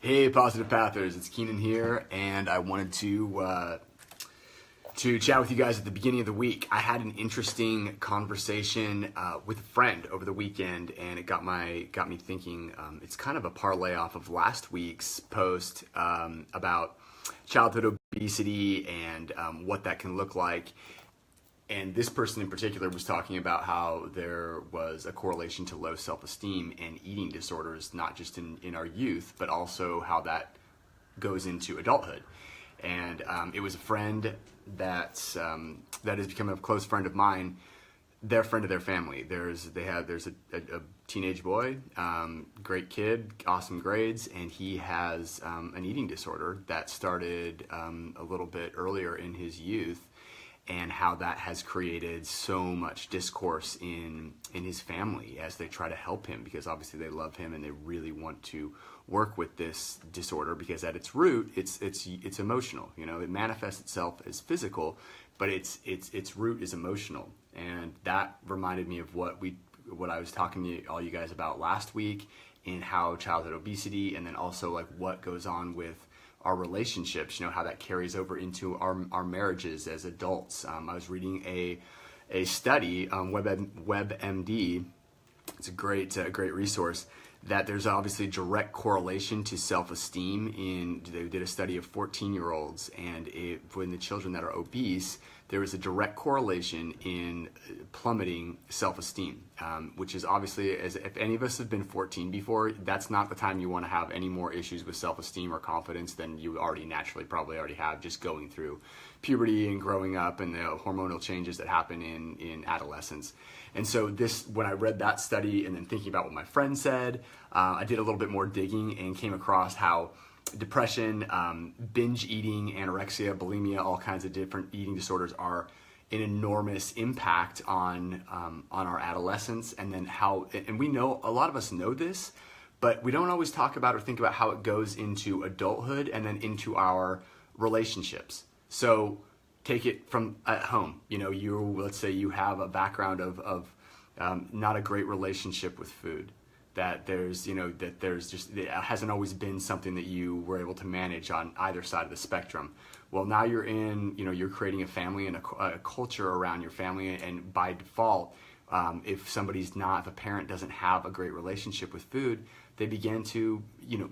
Hey, Positive Pathers, it's Keenan here, and I wanted to chat with you guys at the beginning of the week. I had an interesting conversation with a friend over the weekend, and it got me thinking. It's kind of a parlay off of last week's post about childhood obesity and what that can look like. And this person in particular was talking about how there was a correlation to low self-esteem and eating disorders, not just in our youth, but also how goes into adulthood. And it was a friend that has become a close friend of mine. They're a friend of their family. There's a teenage boy, great kid, awesome grades, and he has an eating disorder that started a little bit earlier in his youth. And how that has created so much discourse in his family as they try to help him, because obviously they love him and they really want to work with this disorder, because at its root it's emotional. You know, it manifests itself as physical, but its root is emotional. And that reminded me of what I was talking to all you guys about last week, in how childhood obesity, and then also like what goes on with our relationships, how that carries over into our marriages as adults. I was reading a study on WebMD. It's a great resource, that there's obviously direct correlation to self-esteem. They did a study of 14-year-olds, and when the children that are obese, there was a direct correlation in plummeting self-esteem, which is obviously, as if any of us have been 14 before, that's not the time you want to have any more issues with self-esteem or confidence than you already naturally probably already have, just going through puberty and growing up and the hormonal changes that happen in adolescence. And so when I read that study and then thinking about what my friend said, I did a little bit more digging and came across how depression, binge eating, anorexia, bulimia, all kinds of different eating disorders are an enormous impact on our adolescence. And then and we know, a lot of us know this, but we don't always talk about or think about how it goes into adulthood and then into our relationships. So take it from at home. Let's say you have a background of not a great relationship with food. That it hasn't always been something that you were able to manage on either side of the spectrum. Well, now you're creating a family and a culture around your family, and by default, if a parent doesn't have a great relationship with food, they begin to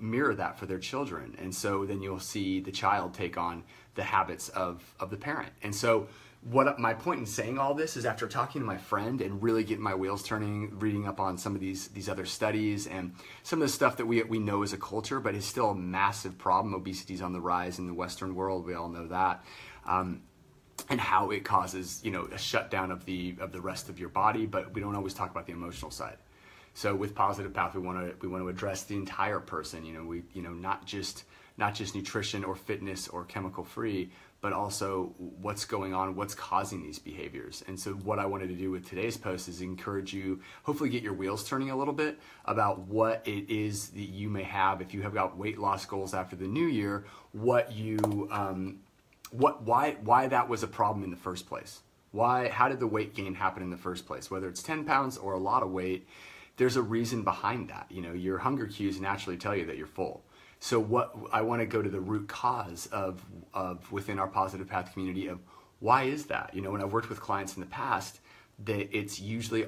mirror that for their children, and so then you'll see the child take on the habits of the parent. And so my point in saying all this is, after talking to my friend and really getting my wheels turning, reading up on some of these other studies and some of the stuff that we know as a culture, but is still a massive problem. Obesity is on the rise in the Western world. We all know that. And how it causes, a shutdown of the rest of your body, but we don't always talk about the emotional side. So with Positive Path, we want to address the entire person. Not just nutrition or fitness or chemical free, but also what's going on, what's causing these behaviors. And so what I wanted to do with today's post is encourage you, hopefully get your wheels turning a little bit about what it is that you may have. If you have got weight loss goals after the new year, why that was a problem in the first place. How did the weight gain happen in the first place? Whether it's 10 pounds or a lot of weight, there's a reason behind that. Your hunger cues naturally tell you that you're full. So what I want to go to the root cause of within our Positive Path community of why is that? When I've worked with clients in the past, it's usually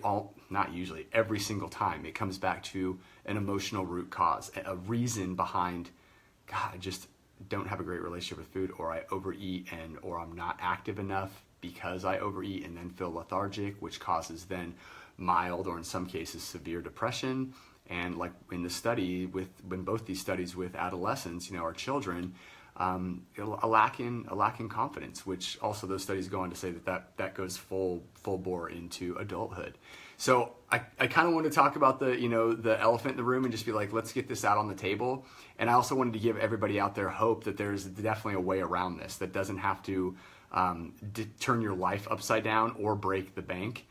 every single time it comes back to an emotional root cause, a reason behind, God, I just don't have a great relationship with food, or I overeat, or I'm not active enough because I overeat and then feel lethargic, which causes then mild, or in some cases severe, depression. And like in the study when both these studies with adolescents, our children, a lack in confidence, which also those studies go on to say that goes full bore into adulthood. So I kind of want to talk about the elephant in the room and just be like, let's get this out on the table. And I also wanted to give everybody out there hope that there's definitely a way around this that doesn't have to turn your life upside down or break the bank.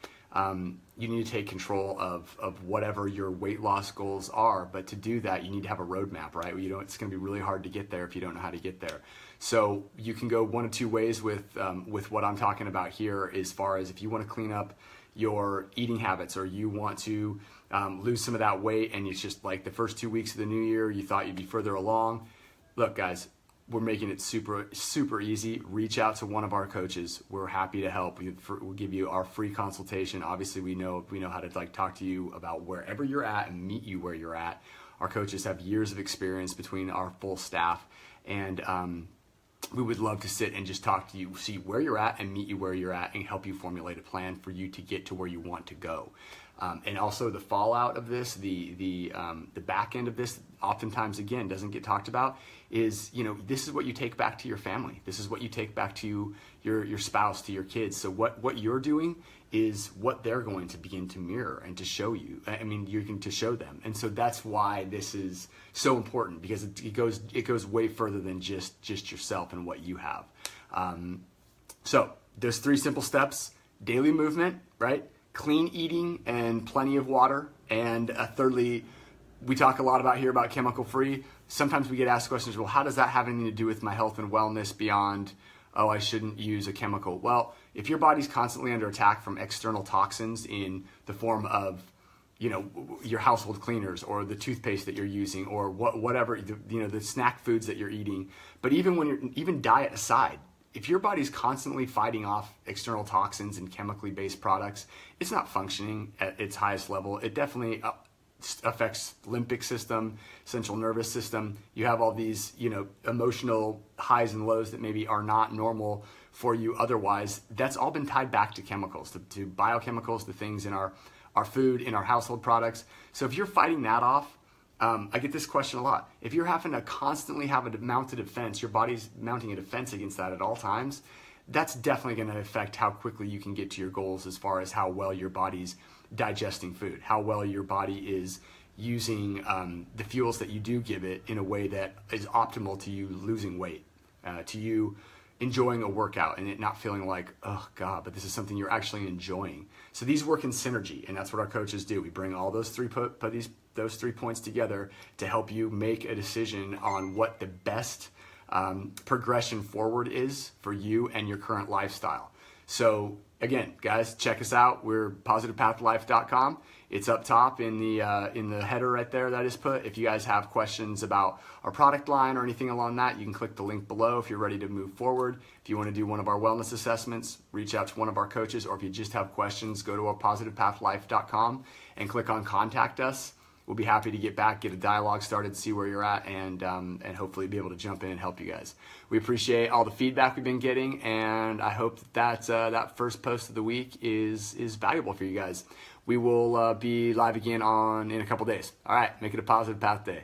You need to take control of whatever your weight loss goals are, but to do that, you need to have a roadmap, right? It's going to be really hard to get there if you don't know how to get there. So you can go one of two ways with what I'm talking about here, as far as if you want to clean up your eating habits, or you want to lose some of that weight, and it's just like the first 2 weeks of the new year, you thought you'd be further along. Look, guys, we're making it super, super easy. Reach out to one of our coaches. We're happy to help. We'll give you our free consultation. Obviously, we know how to like talk to you about wherever you're at and meet you where you're at. Our coaches have years of experience between our full staff, and we would love to sit and just talk to you, see where you're at and meet you where you're at and help you formulate a plan for you to get to where you want to go. And also the fallout of this, the back end of this, oftentimes again doesn't get talked about, is this is what you take back to your family. This is what you take back to your spouse, to your kids. So what you're doing is what they're going to begin to mirror and to show you. I mean, you're going to show them. And so that's why this is so important, because it goes way further than just yourself and what you have. So there's 3 simple steps: daily movement, right? Clean eating and plenty of water. And thirdly, we talk a lot about chemical free. Sometimes we get asked questions, well, how does that have anything to do with my health and wellness beyond, oh, I shouldn't use a chemical? Well, if your body's constantly under attack from external toxins in the form of, your household cleaners or the toothpaste that you're using or whatever, the snack foods that you're eating, but even diet aside, if your body's constantly fighting off external toxins and chemically based products, it's not functioning at its highest level. It definitely affects limbic system, central nervous system. You have all these, emotional highs and lows that maybe are not normal for you otherwise. That's all been tied back to chemicals, to biochemicals, the things in our food, in our household products. So if you're fighting that off, I get this question a lot. If you're having to constantly have a mounted defense, your body's mounting a defense against that at all times, that's definitely going to affect how quickly you can get to your goals as far as how well your body's digesting food, how well your body is using the fuels that you do give it in a way that is optimal to you losing weight, to you enjoying a workout and it not feeling like, oh God, but this is something you're actually enjoying. So these work in synergy, and that's what our coaches do. We bring all those those 3 points together to help you make a decision on what the best progression forward is for you and your current lifestyle. So again, guys, check us out. We're positivepathlife.com. It's up top in the header right there that is put. If you guys have questions about our product line or anything along that, you can click the link below if you're ready to move forward. If you want to do one of our wellness assessments, reach out to one of our coaches, or if you just have questions, go to our positivepathlife.com and click on contact us. We'll be happy to get back, get a dialogue started, see where you're at, and hopefully be able to jump in and help you guys. We appreciate all the feedback we've been getting, and I hope that first post of the week is valuable for you guys. We will be live again in a couple days. All right, make it a positive path day.